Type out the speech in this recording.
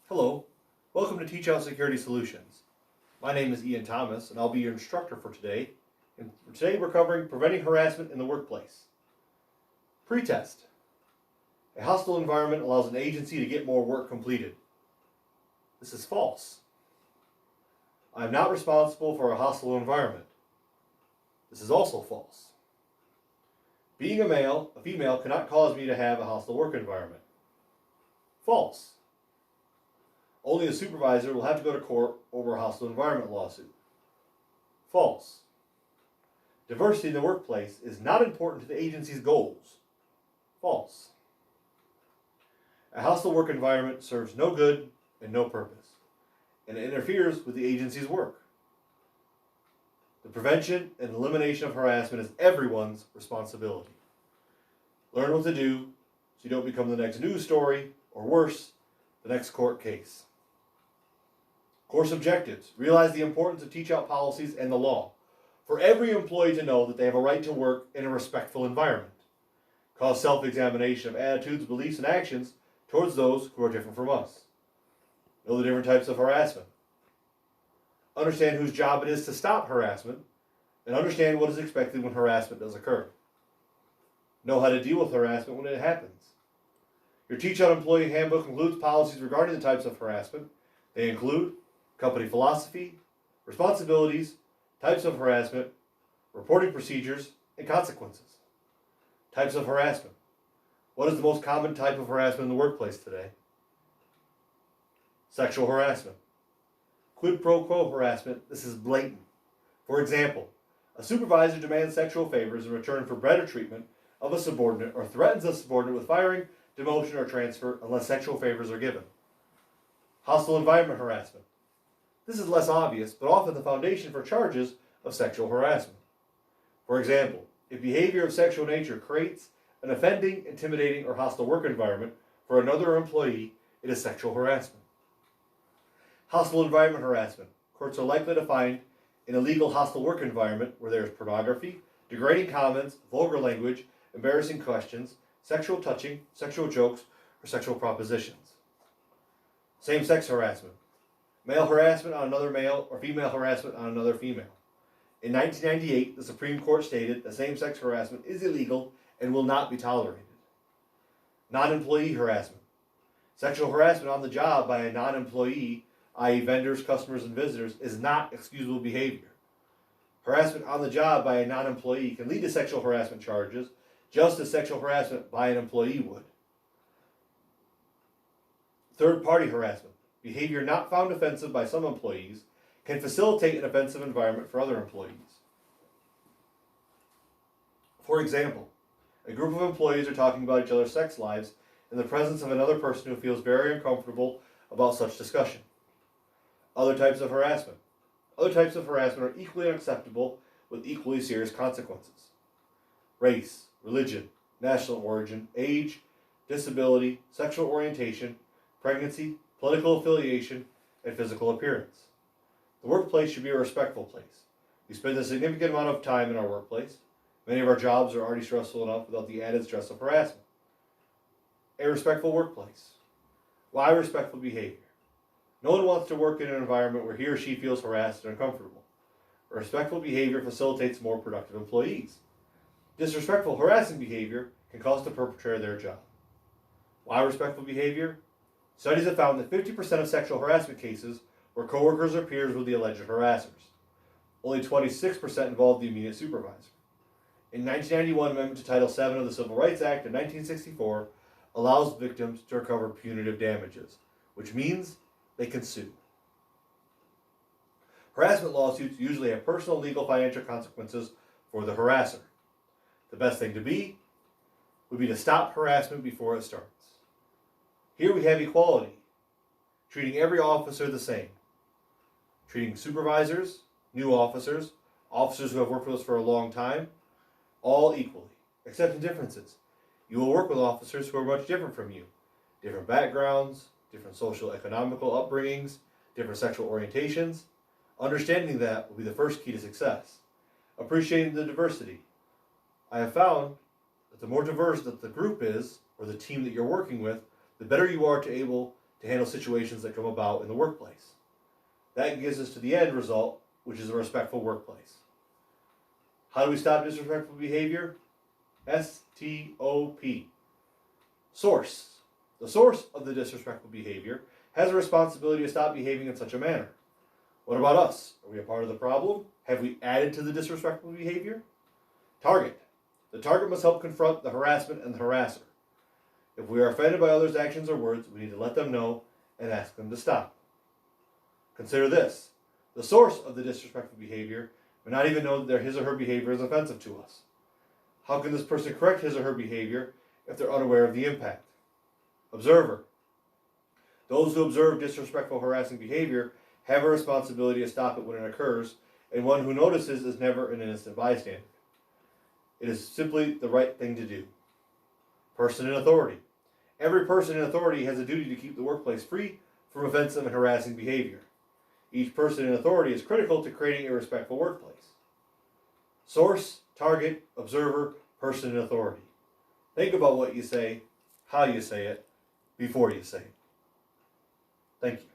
Hello, welcome to Teach Out Security Solutions. My name is Ian Thomas and I'll be your instructor for today. And today we're covering preventing harassment in the workplace. Pretest. A hostile environment allows an agency to get more work completed. This is false. I am not responsible for a hostile environment. This is also false. Being a female cannot cause me to have a hostile work environment. False. Only a supervisor will have to go to court over a hostile environment lawsuit. False. Diversity in the workplace is not important to the agency's goals. False. A hostile work environment serves no good and no purpose, and it interferes with the agency's work. The prevention and elimination of harassment is everyone's responsibility. Learn what to do so you don't become the next news story, or worse, the next court case. Course objectives. Realize the importance of teach out policies and the law. For every employee to know that they have a right to work in a respectful environment. Cause self-examination of attitudes, beliefs, and actions towards those who are different from us. Know the different types of harassment. Understand whose job it is to stop harassment, and understand what is expected when harassment does occur. Know how to deal with harassment when it happens. Your Teach Out Employee Handbook includes policies regarding the types of harassment. They include company philosophy, responsibilities, types of harassment, reporting procedures, and consequences. Types of harassment. What is the most common type of harassment in the workplace today? Sexual harassment. Quid pro quo harassment. This is blatant. For example, a supervisor demands sexual favors in return for better treatment of a subordinate or threatens a subordinate with firing, demotion, or transfer unless sexual favors are given. Hostile environment harassment. This is less obvious, but often the foundation for charges of sexual harassment. For example, if behavior of sexual nature creates an offending, intimidating, or hostile work environment for another employee, it is sexual harassment. Hostile environment harassment. Courts are likely to find an illegal hostile work environment where there is pornography, degrading comments, vulgar language, embarrassing questions, sexual touching, sexual jokes, or sexual propositions. Same-sex harassment. Male harassment on another male or female harassment on another female. In 1998, the Supreme Court stated that same-sex harassment is illegal and will not be tolerated. Non-employee harassment. Sexual harassment on the job by a non-employee, i.e. vendors, customers, and visitors, is not excusable behavior. Harassment on the job by a non-employee can lead to sexual harassment charges, just as sexual harassment by an employee would. Third-party harassment. Behavior not found offensive by some employees can facilitate an offensive environment for other employees. For example, a group of employees are talking about each other's sex lives in the presence of another person who feels very uncomfortable about such discussion. Other types of harassment. Other types of harassment are equally unacceptable with equally serious consequences. Race, religion, national origin, age, disability, sexual orientation, pregnancy, political affiliation, and physical appearance. The workplace should be a respectful place. We spend a significant amount of time in our workplace. Many of our jobs are already stressful enough without the added stress of harassment. A respectful workplace. Why respectful behavior? No one wants to work in an environment where he or she feels harassed and uncomfortable. Respectful behavior facilitates more productive employees. Disrespectful, harassing behavior can cost the perpetrator their job. Why respectful behavior? Studies have found that 50% of sexual harassment cases were coworkers or peers with the alleged harassers. Only 26% involved the immediate supervisor. In 1991, Amendment to Title VII of the Civil Rights Act of 1964 allows victims to recover punitive damages, which means they can sue. Harassment lawsuits usually have personal, legal, financial consequences for the harasser. The best thing to be would be to stop harassment before it starts. Here we have equality, treating every officer the same, treating supervisors, new officers, officers who have worked with us for a long time, all equally, except in differences. You will work with officers who are much different from you, different backgrounds, different social economical upbringings, different sexual orientations. Understanding that will be the first key to success. Appreciating the diversity. I have found that the more diverse that the group is, or the team that you're working with, the better you are to able to handle situations that come about in the workplace. That gives us to the end result, which is a respectful workplace. How do we stop disrespectful behavior? STOP. Source. The source of the disrespectful behavior has a responsibility to stop behaving in such a manner. What about us? Are we a part of the problem? Have we added to the disrespectful behavior? Target. The target must help confront the harassment and the harasser. If we are offended by others' actions or words, we need to let them know and ask them to stop. Consider this. The source of the disrespectful behavior may not even know that his or her behavior is offensive to us. How can this person correct his or her behavior if they're unaware of the impact? Observer. Those who observe disrespectful, harassing behavior have a responsibility to stop it when it occurs, and one who notices is never an innocent bystander. It is simply the right thing to do. Person in authority. Every person in authority has a duty to keep the workplace free from offensive and harassing behavior. Each person in authority is critical to creating a respectful workplace. Source, target, observer, person in authority. Think about what you say, how you say it, before you say it. Thank you.